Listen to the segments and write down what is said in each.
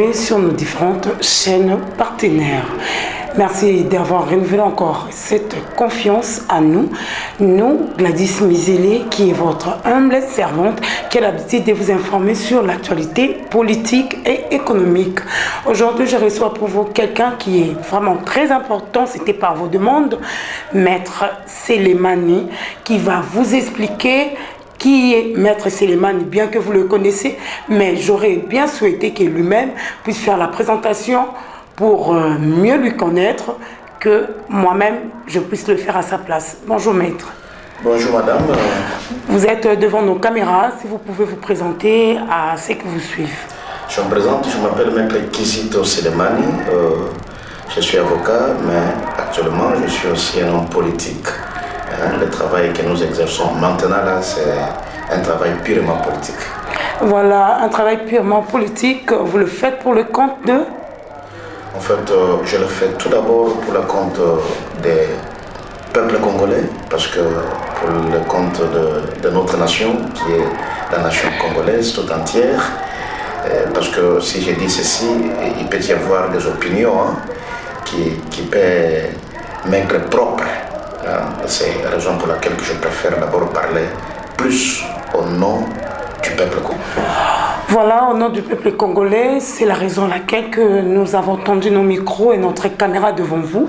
diffusée sur nos différentes chaînes partenaires. Merci d'avoir renouvelé encore cette confiance à nous. Nous, Gladys Mizele, qui est votre humble servante, qui a l'habitude de vous informer sur l'actualité politique et économique. Aujourd'hui, je reçois pour vous quelqu'un qui est vraiment très important, c'était par vos demandes, Maître Selemani, qui va vous expliquer qui est Maître Selemani, bien que vous le connaissez, mais j'aurais bien souhaité qu'il lui-même puisse faire la présentation pour mieux lui connaître, que moi-même, je puisse le faire à sa place. Bonjour Maître. Bonjour Madame. Vous êtes devant nos caméras, si vous pouvez vous présenter à ceux qui vous suivent. Je me présente, je m'appelle Maître Kizito Selemani, je suis avocat, mais actuellement je suis aussi un homme politique. Le travail que nous exerçons maintenant, là, c'est un travail purement politique. Voilà, un travail purement politique, vous le faites pour le compte de... En fait, je le fais tout d'abord pour le compte des peuples congolais, parce que pour le compte de notre nation, qui est la nation congolaise tout entière, parce que si je dis ceci, il peut y avoir des opinions qui peuvent m'être propres. C'est la raison pour laquelle je préfère d'abord parler plus au nom du peuple congolais. Voilà, au nom du peuple congolais, c'est la raison pour laquelle que nous avons tendu nos micros et notre caméra devant vous.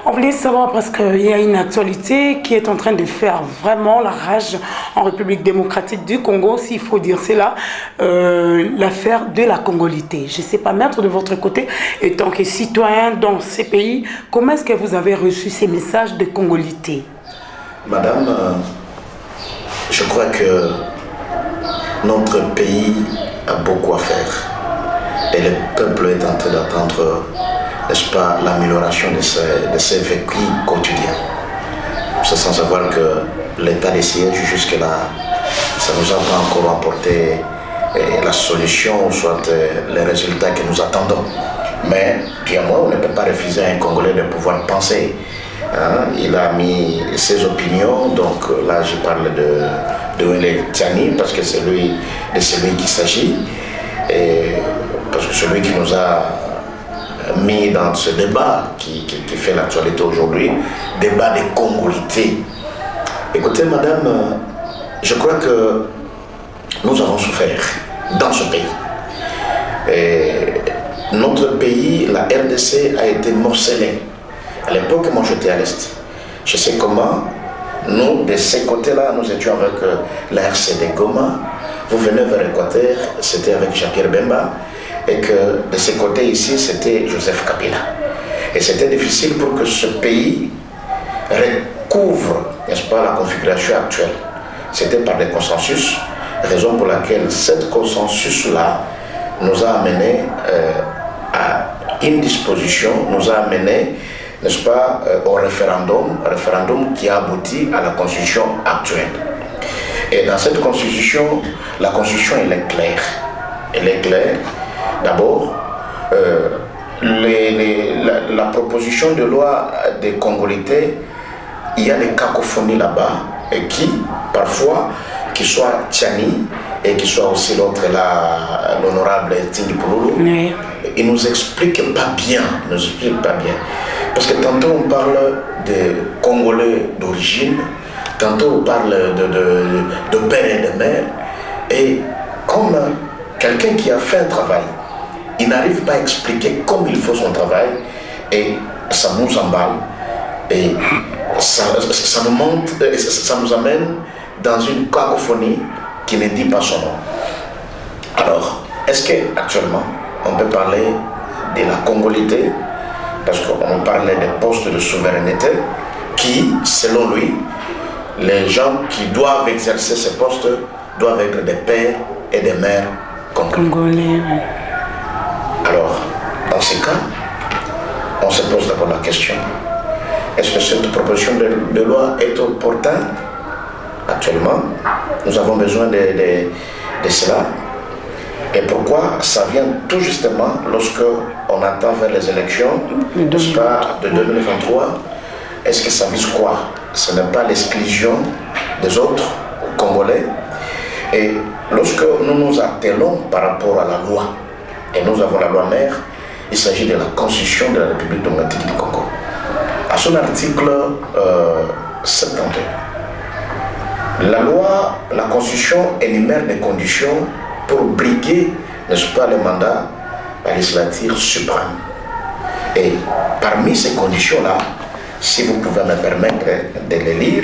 On voulait savoir parce qu'il y a une actualité qui est en train de faire vraiment la rage en République démocratique du Congo, s'il faut dire cela, l'affaire de la congolité. Je ne sais pas, Maître, de votre côté, en tant que citoyen dans ces pays, comment est-ce que vous avez reçu ces messages de congolité? Madame, je crois que notre pays a beaucoup à faire et le peuple est en train d'attendre, n'est-ce pas, l'amélioration de ses vécus quotidiens. C'est sans savoir que l'état des sièges jusque-là, ça ne nous a pas encore apporté la solution, soit les résultats que nous attendons. Mais, bien moi, on ne peut pas refuser à un Congolais de pouvoir penser. Il a mis ses opinions, donc là je parle de Wele Tiani, parce que c'est lui qu'il s'agit, et parce que celui qui nous a mis dans ce débat qui fait l'actualité aujourd'hui, débat des congolités. Écoutez madame, je crois que nous avons souffert dans ce pays. Et notre pays, la RDC, a été morcelée. À l'époque, moi j'étais à l'Est. Je sais comment, nous, de ces côtés-là, nous étions avec la RCD Goma. Vous venez vers l'Équateur, c'était avec Jean-Pierre Bemba. Et que de ces côtés ici, c'était Joseph Kabila. Et c'était difficile pour que ce pays recouvre, n'est-ce pas, la configuration actuelle. C'était par des consensus, raison pour laquelle ce consensus-là nous a amené à une disposition, nous a amené, n'est-ce pas, au référendum qui a abouti à la constitution actuelle. Et dans cette constitution, la constitution elle est claire. Elle est claire. D'abord, la proposition de loi des Congolités, il y a des cacophonies là-bas, et qui, parfois, qui soit Tiani, et qui soit aussi l'autre là, l'honorable Tingi Pouloulou, oui. Il nous explique pas bien, parce que tantôt on parle de Congolais d'origine, tantôt on parle de père et de mère, et comme quelqu'un qui a fait un travail, il n'arrive pas à expliquer comme il faut son travail, et ça nous emballe, et ça nous amène dans une cacophonie qui ne dit pas son nom. Alors, est-ce qu'actuellement, on peut parler de la congolité, parce qu'on parlait des postes de souveraineté, qui, selon lui, les gens qui doivent exercer ces postes doivent être des pères et des mères congolais. Alors, dans ces cas, on se pose d'abord la question, est-ce que cette proposition de loi est opportune? Actuellement, nous avons besoin de cela. Et pourquoi ça vient tout justement lorsque on attend vers les élections, n'est-ce pas, de 2023? Est-ce que ça vise quoi? Ce n'est pas l'exclusion des autres Congolais. Et lorsque nous nous attelons par rapport à la loi, et nous avons la loi mère. Il s'agit de la Constitution de la République démocratique du Congo. À son article 72, la Constitution énumère des conditions pour briguer, n'est-ce pas, le mandat à la législature suprême. Et parmi ces conditions-là, si vous pouvez me permettre de les lire,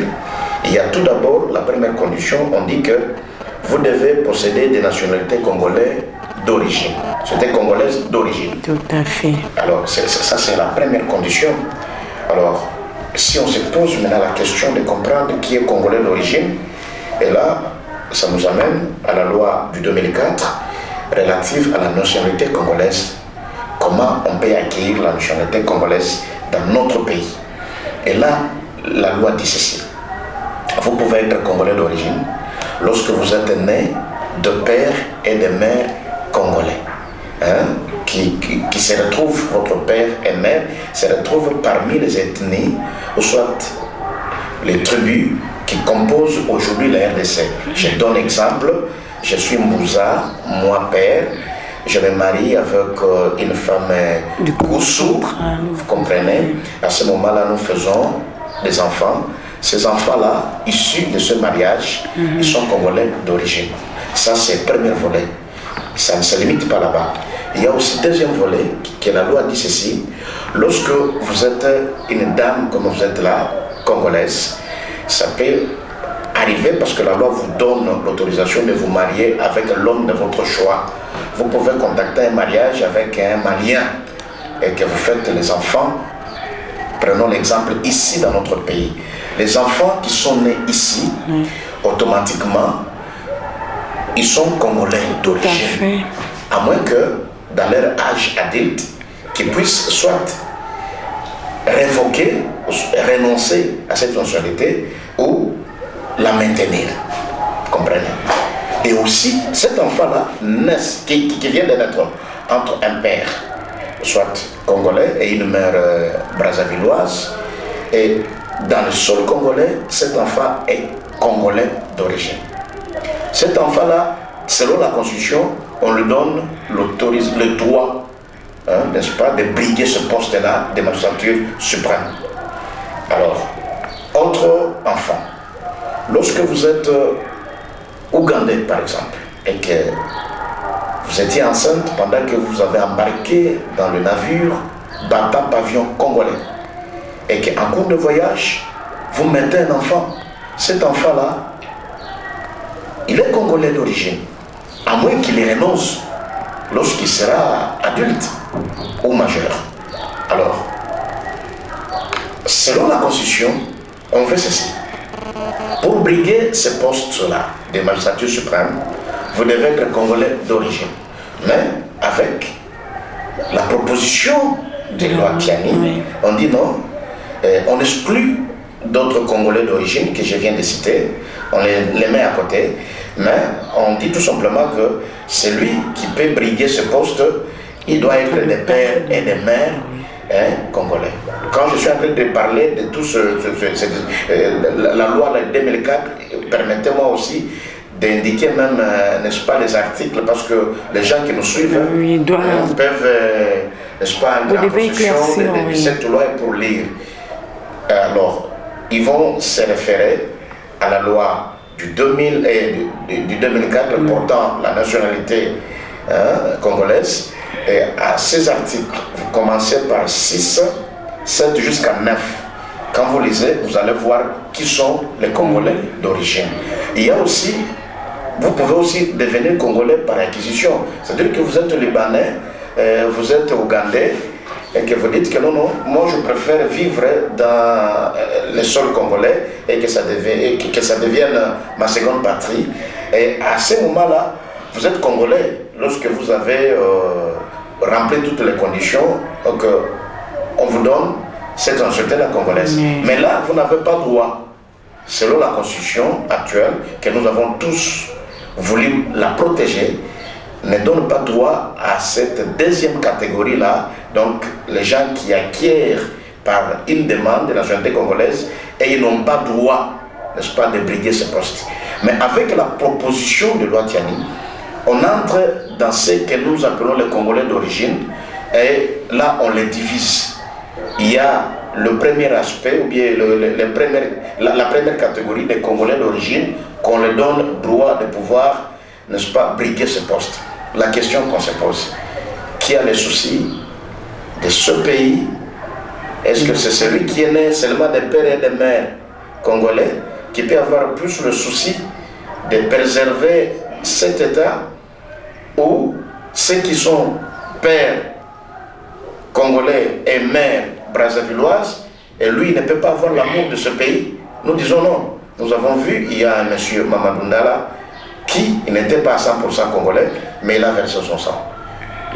il y a tout d'abord la première condition, on dit que vous devez posséder des nationalités congolaises d'origine. C'était congolaise d'origine. Tout à fait. Alors, ça c'est la première condition. Alors, si on se pose maintenant la question de comprendre qui est congolais d'origine, et là, ça nous amène à la loi du 2004 relative à la nationalité congolaise. Comment on peut acquérir la nationalité congolaise dans notre pays. Et là, la loi dit ceci. Vous pouvez être congolais d'origine lorsque vous êtes né de père et de mère congolais. Qui se retrouvent, votre père et mère, se retrouvent parmi les ethnies, ou soit les tribus qui composent aujourd'hui la RDC. Je donne exemple, je suis Moussa, moi père, je me marie avec une femme du Koussou, vous comprenez. À ce moment-là, nous faisons des enfants. Ces enfants-là, issus de ce mariage, ils sont congolais d'origine. Ça, c'est le premier volet. Ça ne se limite pas là-bas. Il y a aussi le deuxième volet, que la loi dit ceci. Lorsque vous êtes une dame, comme vous êtes là, congolaise, ça peut arriver parce que la loi vous donne l'autorisation de vous marier avec l'homme de votre choix. Vous pouvez contacter un mariage avec un Malien et que vous faites les enfants. Prenons l'exemple ici dans notre pays. Les enfants qui sont nés ici, automatiquement, ils sont congolais d'origine. À moins que, dans leur âge adulte, qu'ils puissent soit révoquer, renoncer à cette nationalité ou la maintenir. Vous comprenez? Et aussi, cet enfant-là, qui vient de naître entre un père, soit congolais, et une mère brazzavilloise, et dans le sol congolais, cet enfant est congolais d'origine. Cet enfant-là, selon la Constitution, on lui donne le droit, n'est-ce pas, de briguer ce poste-là de magistrature suprême. Alors, autre enfant, lorsque vous êtes ougandais, par exemple, et que vous étiez enceinte pendant que vous avez embarqué dans le navire Bata Pavillon congolais, et qu'en cours de voyage, vous mettez un enfant, cet enfant-là, il est congolais d'origine, à moins qu'il renonce lorsqu'il sera adulte ou majeur. Alors, selon la Constitution, on fait ceci. Pour briguer ce poste-là de magistrature suprême, vous devez être congolais d'origine. Mais avec la proposition de loi Tiani, on dit non, on exclut d'autres Congolais d'origine que je viens de citer, on les met à côté, mais on dit tout simplement que celui qui peut briguer ce poste, il doit être des pères et des mères congolais. Quand je suis en train de parler de tout la loi de 2004, permettez-moi aussi d'indiquer même, n'est-ce pas, les articles, parce que les gens qui nous suivent peuvent, n'est-ce pas, entrer en possession de cette loi pour lire. Alors, ils vont se référer à la loi du 2004 portant la nationalité congolaise, et à ces articles, vous commencez par 6, 7 jusqu'à 9. Quand vous lisez, vous allez voir qui sont les Congolais d'origine. Il y a aussi, vous pouvez aussi devenir Congolais par acquisition. C'est-à-dire que vous êtes Libanais, vous êtes Ougandais, et que vous dites que non, moi je préfère vivre dans le sol congolais et que ça devienne ma seconde patrie. Et à ce moment-là, vous êtes Congolais lorsque vous avez rempli toutes les conditions, donc on vous donne cette nationalité congolaise. Mais là, vous n'avez pas droit, selon la Constitution actuelle, que nous avons tous voulu la protéger, ne donne pas droit à cette deuxième catégorie-là, donc les gens qui acquièrent par une demande de la nationalité congolaise et ils n'ont pas droit, n'est-ce pas, de briguer ce poste. Mais avec la proposition de loi Tiani, on entre dans ce que nous appelons les Congolais d'origine, et là on les divise. Il y a le premier aspect, ou bien la première catégorie des Congolais d'origine, qu'on leur donne droit de pouvoir, n'est-ce pas, briguer ce poste. La question qu'on se pose, qui a les soucis de ce pays? Est-ce que c'est celui qui est né seulement des pères et des mères congolais qui peut avoir plus le souci de préserver cet État, ou ceux qui sont pères congolais et mères brazzavilloises, et lui il ne peut pas avoir l'amour de ce pays? Nous disons non. Nous avons vu, il y a un monsieur Mamadou Ndala qui n'était pas à 100% congolais, mais il a versé son sang.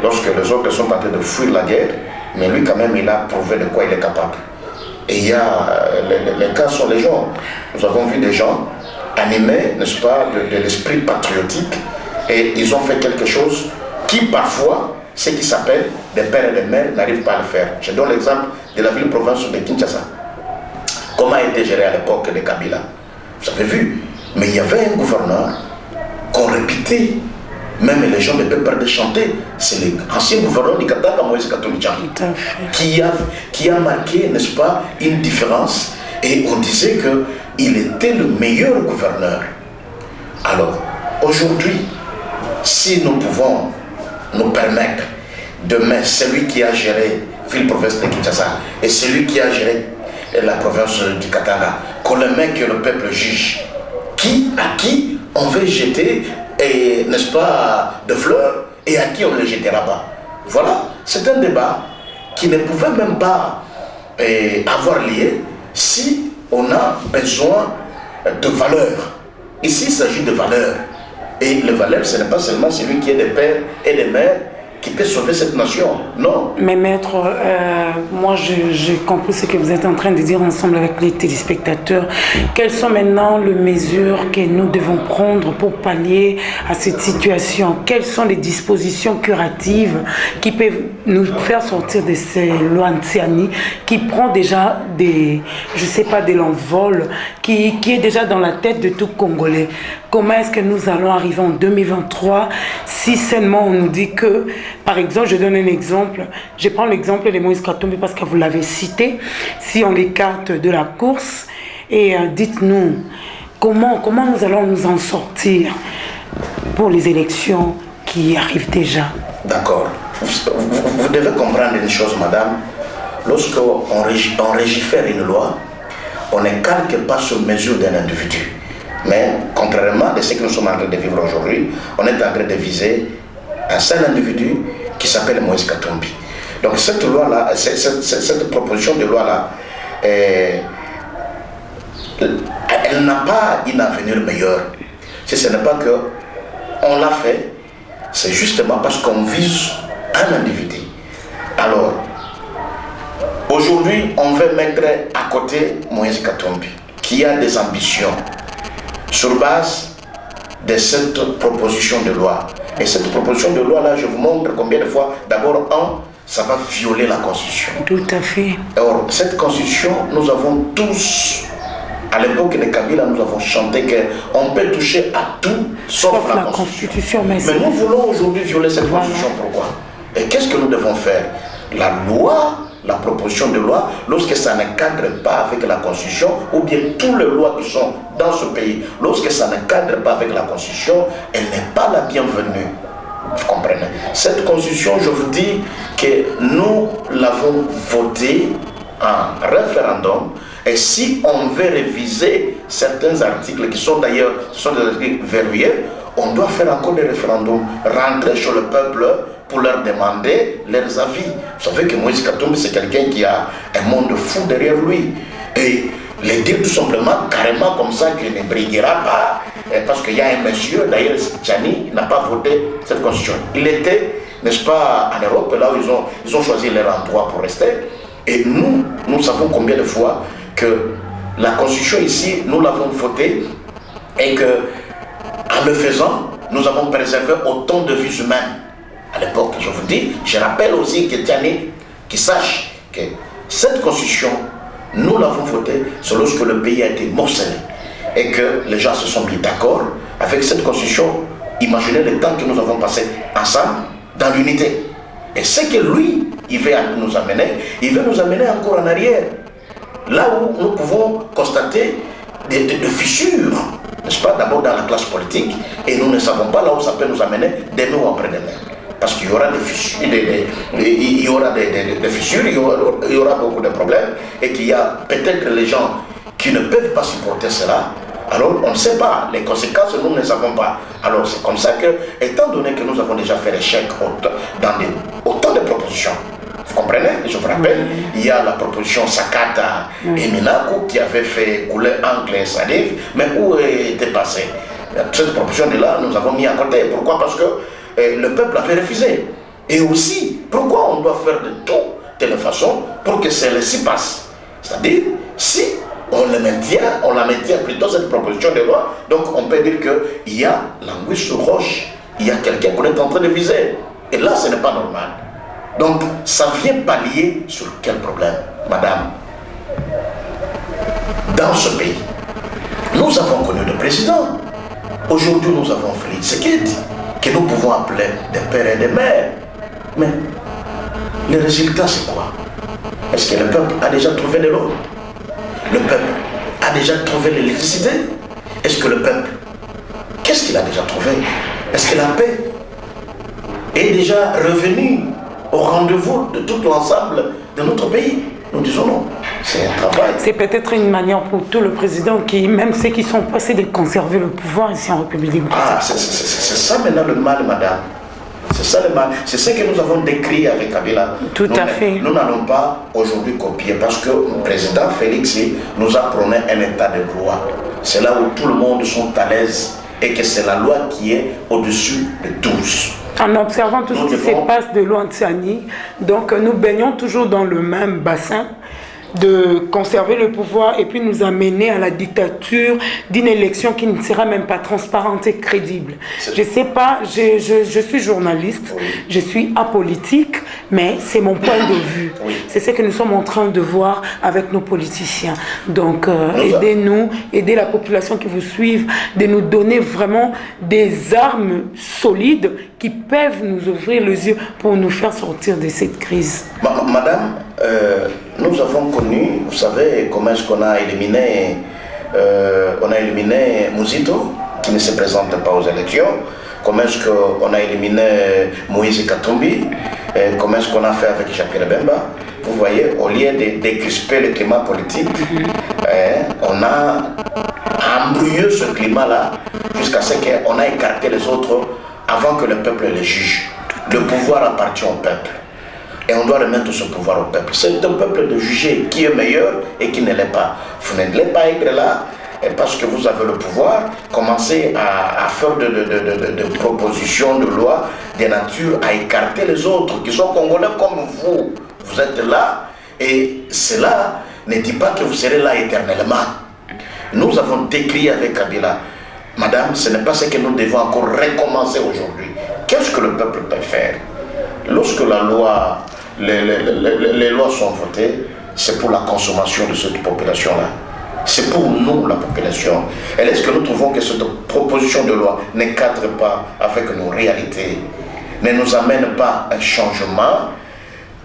Lorsque les autres sont en train de fuir la guerre, mais lui quand même il a prouvé de quoi il est capable. Et il y a, les cas sont les gens. Nous avons vu des gens animés, n'est-ce pas, de l'esprit patriotique, et ils ont fait quelque chose qui parfois, ce qui s'appelle des pères et des mères, n'arrivent pas à le faire. Je donne l'exemple de la ville-province de Kinshasa. Comment a été géré à l'époque de Kabila? Vous avez vu, mais il y avait un gouverneur qu'on répétait, même les gens ne peuvent pas de chanter. C'est l'ancien gouverneur du Katanga, Moïse Katumbi Tchangi, qui a marqué, n'est-ce pas, une différence. Et on disait qu'il était le meilleur gouverneur. Alors, aujourd'hui, si nous pouvons nous permettre de mettre celui qui a géré ville province de Kinshasa et celui qui a géré la province du Katanga, qu'on le met que le peuple juge, à qui on veut jeter, n'est-ce pas, de fleurs, et à qui on ne les jetera pas. Voilà, c'est un débat qui ne pouvait même pas avoir lieu si on a besoin de valeurs. Ici, il s'agit de valeurs. Et les valeurs, ce n'est pas seulement celui qui est des pères et des mères qui peut sauver cette nation. Non. Mais maître, moi j'ai compris ce que vous êtes en train de dire ensemble avec les téléspectateurs. Quelles sont maintenant les mesures que nous devons prendre pour pallier à cette situation? Quelles sont les dispositions curatives qui peuvent nous faire sortir de ces lois anti-Ani qui prend déjà des, je sais pas, de l'envol, qui est déjà dans la tête de tout Congolais? Comment est-ce que nous allons arriver en 2023 si seulement on nous dit que, par exemple, je donne un exemple, je prends l'exemple de Moïse Katumbi parce que vous l'avez cité, si on l'écarte de la course, et dites-nous, comment nous allons nous en sortir pour les élections qui arrivent déjà? D'accord. Vous devez comprendre une chose, madame. Lorsqu'on légifère une loi, on ne calque pas sur mesure d'un individu. Mais contrairement à ce que nous sommes en train de vivre aujourd'hui, on est en train de viser un seul individu qui s'appelle Moïse Katumbi. Donc cette loi-là, cette proposition de loi-là, elle n'a pas un avenir meilleur. Si ce n'est pas qu'on l'a fait, c'est justement parce qu'on vise un individu. Alors, aujourd'hui, on veut mettre à côté Moïse Katumbi, qui a des ambitions sur base de cette proposition de loi. Et cette proposition de loi-là, je vous montre combien de fois. D'abord, ça va violer la Constitution. Tout à fait. Or, cette Constitution, nous avons tous, à l'époque de Kabila, nous avons chanté qu'on peut toucher à tout, sauf la Constitution. Mais nous voulons aujourd'hui violer cette Constitution. Pourquoi? Et qu'est-ce que nous devons faire? La loi, la proposition de loi, lorsque ça ne cadre pas avec la Constitution, ou bien toutes les lois qui sont dans ce pays, lorsque ça ne cadre pas avec la Constitution, elle n'est pas la bienvenue. Vous comprenez? Cette Constitution, je vous dis que nous l'avons votée en référendum, et si on veut réviser certains articles qui sont d'ailleurs des articles verrouillés, on doit faire encore des référendums, rentrer sur le peuple pour leur demander leurs avis. Vous savez que Moïse Katumbi, c'est quelqu'un qui a un monde fou derrière lui. Et les dire tout simplement, carrément comme ça, qu'il ne briguera pas, parce qu'il y a un monsieur, d'ailleurs, Tchani, n'a pas voté cette constitution. Il était, n'est-ce pas, en Europe, là où ils ont choisi leur endroit pour rester. Et nous savons combien de fois que la constitution ici, nous l'avons votée, et que, en le faisant, nous avons préservé autant de vies humaines. À l'époque, je vous dis, je rappelle aussi que Tchani, qui sache que cette constitution, nous l'avons votée, c'est lorsque le pays a été morcelé et que les gens se sont mis d'accord avec cette constitution, Imaginez le temps que nous avons passé ensemble dans l'unité. Et ce que lui, il veut nous amener encore en arrière. Là où nous pouvons constater des fissures, n'est-ce pas, d'abord dans la classe politique, et nous ne savons pas là où ça peut nous amener demain ou après-demain. Parce qu'il y aura des fissures, il y aura beaucoup de problèmes, et qu'il y a peut-être les gens qui ne peuvent pas supporter cela. Alors on ne sait pas, les conséquences nous ne les savons pas. Alors c'est comme ça que, étant donné que nous avons déjà fait l'échec dans autant de propositions, vous comprenez? Je vous rappelle, il y a la proposition Sakata et Minaku qui avait fait couler Angle et Salive, mais où était passée? Cette proposition-là, nous avons mis à côté. Pourquoi? Parce que le peuple avait refusé. Et aussi, pourquoi on doit faire de toute façon pour que celle-ci passe? C'est-à-dire, si on la maintient plutôt cette proposition de loi, donc on peut dire qu'il y a l'anguille sur roche, il y a quelqu'un qu'on est en train de viser. Et là, ce n'est pas normal. Donc, ça vient pallier sur quel problème, madame? Dans ce pays, nous avons connu le président. Aujourd'hui, nous avons Félix Tshisekedi, que nous pouvons appeler des pères et des mères. Mais le résultat, c'est quoi? Est-ce que le peuple a déjà trouvé de l'eau? Le peuple a déjà trouvé l'électricité? Est-ce que le peuple, qu'est-ce qu'il a déjà trouvé? Est-ce que la paix est déjà revenue au rendez-vous de tout l'ensemble de notre pays? Nous disons non, c'est un travail. C'est peut-être une manière pour tout le président, qui, même ceux qui sont passés, de conserver le pouvoir ici en République démocratique. Ah, c'est ça maintenant le mal, madame. C'est ça le mal. C'est ce que nous avons décrit avec Kabila. Tout à fait. Nous n'allons pas aujourd'hui copier parce que le président Félix nous a prôné un état de droit. C'est là où tout le monde sont à l'aise et que c'est la loi qui est au-dessus de tous. En observant tout ce qui se passe de l'Ouantiani, donc nous baignons toujours dans le même bassin de conserver le pouvoir et puis nous amener à la dictature d'une élection qui ne sera même pas transparente et crédible. Je ne sais pas, je suis journaliste, je suis apolitique, mais c'est mon point de vue. C'est ce que nous sommes en train de voir avec nos politiciens. Donc aidez-nous, aidez la population qui vous suit, de nous donner vraiment des armes solides qui peuvent nous ouvrir les yeux pour nous faire sortir de cette crise. Madame, nous avons connu, vous savez, comment est-ce qu'on a éliminé Mouzito, qui ne se présente pas aux élections, comment est-ce qu'on a éliminé Moïse Katumbi, comment est-ce qu'on a fait avec Jean-Pierre Bemba. Vous voyez, au lieu de décrisper le climat politique, on a embrouillé ce climat-là jusqu'à ce qu'on a écarté les autres avant que le peuple les juge. Le pouvoir appartient au peuple. Et on doit remettre ce pouvoir au peuple. C'est au peuple de juger qui est meilleur et qui ne l'est pas. Vous ne l'êtes pas être là parce que vous avez le pouvoir. Commencez à faire de propositions de loi de nature à écarter les autres qui sont congolais comme vous. Vous êtes là et cela ne dit pas que vous serez là éternellement. Nous avons décrit avec Kabila. Madame, ce n'est pas ce que nous devons encore recommencer aujourd'hui. Qu'est-ce que le peuple peut faire? Lorsque les lois sont votées, c'est pour la consommation de cette population-là. C'est pour nous, la population. Et est-ce que nous trouvons que cette proposition de loi ne cadre pas avec nos réalités, ne nous amène pas un changement?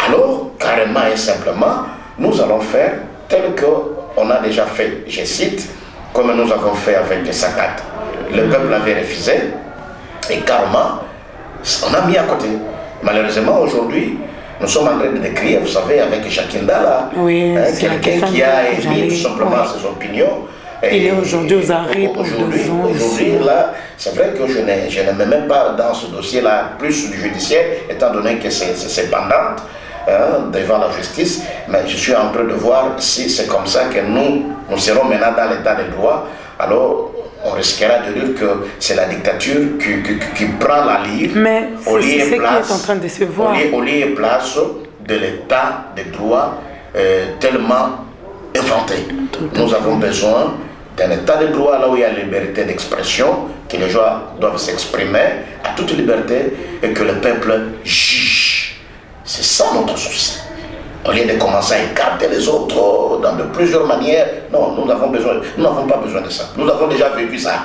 Alors, carrément et simplement, nous allons faire tel qu'on a déjà fait, je cite, comme nous avons fait avec Sakat. Le peuple avait refusé, et carrément, on a mis à côté. Malheureusement, aujourd'hui, nous sommes en train de décrire, vous savez, avec Jacques Ndala, quelqu'un qui a émis tout simplement ses opinions. Il est aujourd'hui aux arrêts pour 2 ans. Aujourd'hui, là, c'est vrai que je ne me mets pas dans ce dossier-là plus du judiciaire, étant donné que c'est pendante devant la justice, mais je suis en train de voir si c'est comme ça que nous serons maintenant dans l'état de droit. Alors, on risquera de dire que c'est la dictature qui prend la livre. Mais c'est ce qui est en train de se voir. Au lieu et place de l'état de droit tellement inventé. Nous avons besoin d'un état de droit là où il y a la liberté d'expression, que les gens doivent s'exprimer à toute liberté et que le peuple juge. C'est ça notre souci. Au lieu de commencer à écarter les autres dans de plusieurs manières, non, nous n'avons pas besoin de ça. Nous avons déjà vécu ça.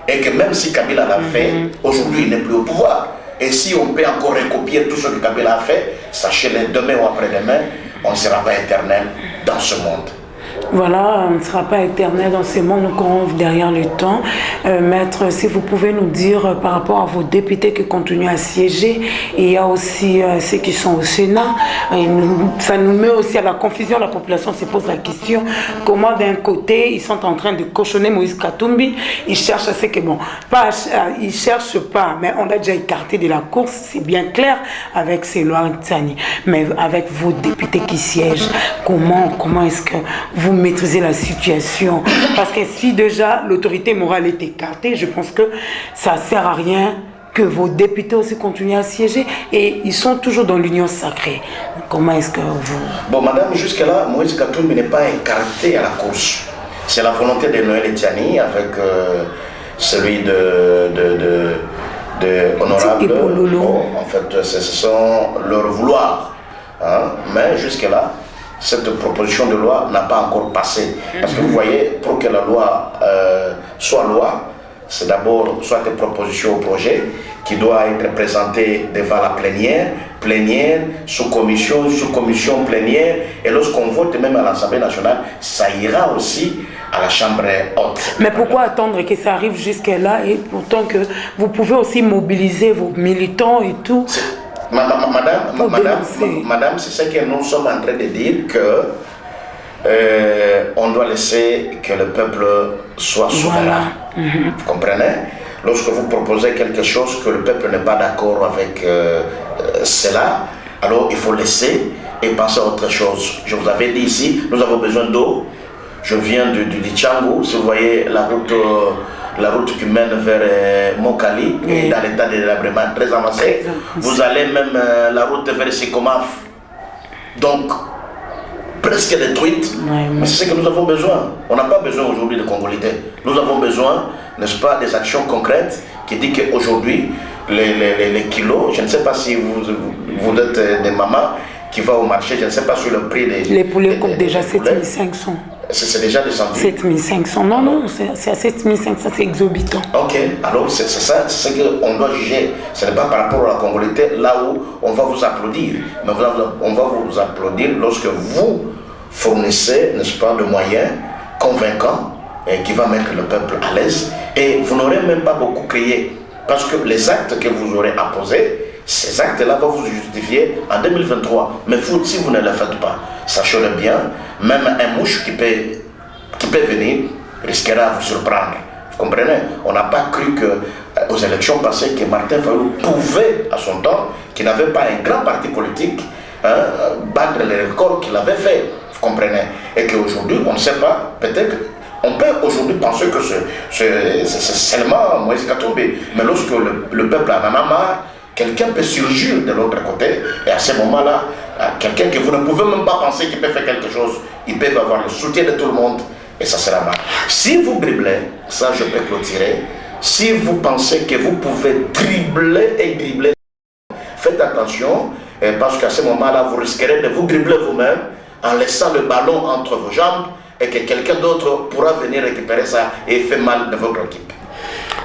Et que même si Kabila l'a fait, aujourd'hui il n'est plus au pouvoir. Et si on peut encore recopier tout ce que Kabila a fait, sachez-le, demain ou après-demain, on ne sera pas éternel dans ce monde. Voilà, on ne sera pas éternel dans ce monde, nous courons derrière le temps. Maître, si vous pouvez nous dire par rapport à vos députés qui continuent à siéger, il y a aussi ceux qui sont au Sénat, et ça nous met aussi à la confusion, la population se pose la question, comment d'un côté ils sont en train de cochonner Moïse Katumbi, ils cherchent à ce que, bon, pas, ils ne cherchent pas, mais on l'a déjà écarté de la course, c'est bien clair avec ces lois Tsani, mais avec vos députés qui siègent, comment est-ce que vous maîtriser la situation? Parce que si déjà l'autorité morale est écartée, je pense que ça ne sert à rien que vos députés aussi continuent à siéger et ils sont toujours dans l'union sacrée. Comment est-ce que vous... Bon, madame, jusque-là, Moïse Katumbi n'est pas écarté à la course. C'est la volonté de Noël Etiani avec celui de Honorable. Bon, en fait, ce sont leurs vouloirs. Hein? Mais jusque-là, cette proposition de loi n'a pas encore passé. Parce que vous voyez, pour que la loi soit loi, c'est d'abord soit une proposition au projet qui doit être présentée devant la plénière, sous-commission, plénière. Et lorsqu'on vote même à l'Assemblée nationale, ça ira aussi à la Chambre haute. Mais pourquoi attendre que ça arrive jusque-là et pourtant que vous pouvez aussi mobiliser vos militants et tout? Madame, c'est ce que nous sommes en train de dire, que on doit laisser que le peuple soit souverain. Voilà. Vous comprenez? Lorsque vous proposez quelque chose que le peuple n'est pas d'accord avec cela, alors il faut laisser et penser à autre chose. Je vous avais dit ici, nous avons besoin d'eau. Je viens du Tchangou, si vous voyez la route qui mène vers Mokali, et dans l'état de délabrement très avancé. Vous allez même la route vers Sikomaf. Donc, presque détruite. Mais c'est ce que nous avons besoin. On n'a pas besoin aujourd'hui de congolité. Nous avons besoin, n'est-ce pas, des actions concrètes qui disent qu'aujourd'hui, les kilos, je ne sais pas si vous êtes des mamans qui vont au marché, je ne sais pas sur le prix des... Les poulets coûtent déjà 7500. C'est déjà descendu. 7500, non, c'est à 7500, c'est exorbitant. Ok, alors c'est ça, c'est ce qu'on doit juger. Ce n'est pas par rapport à la congolité, là où on va vous applaudir. Mais on va vous applaudir lorsque vous fournissez, n'est-ce pas, de moyens convaincants et qui va mettre le peuple à l'aise. Et vous n'aurez même pas beaucoup crié. Parce que les actes que vous aurez à poser, ces actes-là vont vous justifier en 2023. Mais si vous ne les faites pas, sachez-le bien, même un mouche qui peut venir risquera de vous surprendre. Vous comprenez? On n'a pas cru aux élections passées que Martin Fayulu pouvait, à son temps, qui n'avait pas un grand parti politique, battre les records qu'il avait fait. Vous comprenez? Et qu'aujourd'hui, on ne sait pas, peut-être, on peut aujourd'hui penser que c'est seulement Moïse Katumbi. Mais lorsque le peuple en a marre, quelqu'un peut surgir de l'autre côté, et à ce moment-là, quelqu'un que vous ne pouvez même pas penser qu'il peut faire quelque chose, il peut avoir le soutien de tout le monde, et ça sera mal. Si vous dribblez, ça je peux clôturer, si vous pensez que vous pouvez dribbler, faites attention, parce qu'à ce moment-là, vous risquerez de vous dribbler vous-même, en laissant le ballon entre vos jambes, et que quelqu'un d'autre pourra venir récupérer ça et faire mal de votre équipe.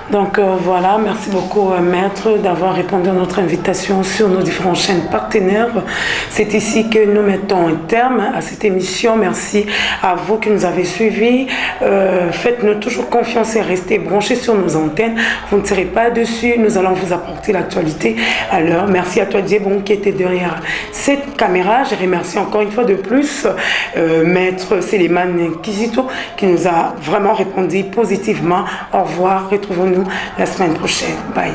Donc voilà, merci beaucoup Maître d'avoir répondu à notre invitation sur nos différentes chaînes partenaires. C'est ici que nous mettons un terme à cette émission. Merci à vous qui nous avez suivis. Faites-nous toujours confiance et restez branchés sur nos antennes. Vous ne serez pas dessus. Nous allons vous apporter l'actualité à l'heure. Merci à toi Djebon qui était derrière cette caméra. Je remercie encore une fois de plus Maître Séléman Kizito qui nous a vraiment répondu positivement. Au revoir, retrouvons-nous la semaine prochaine. Bye.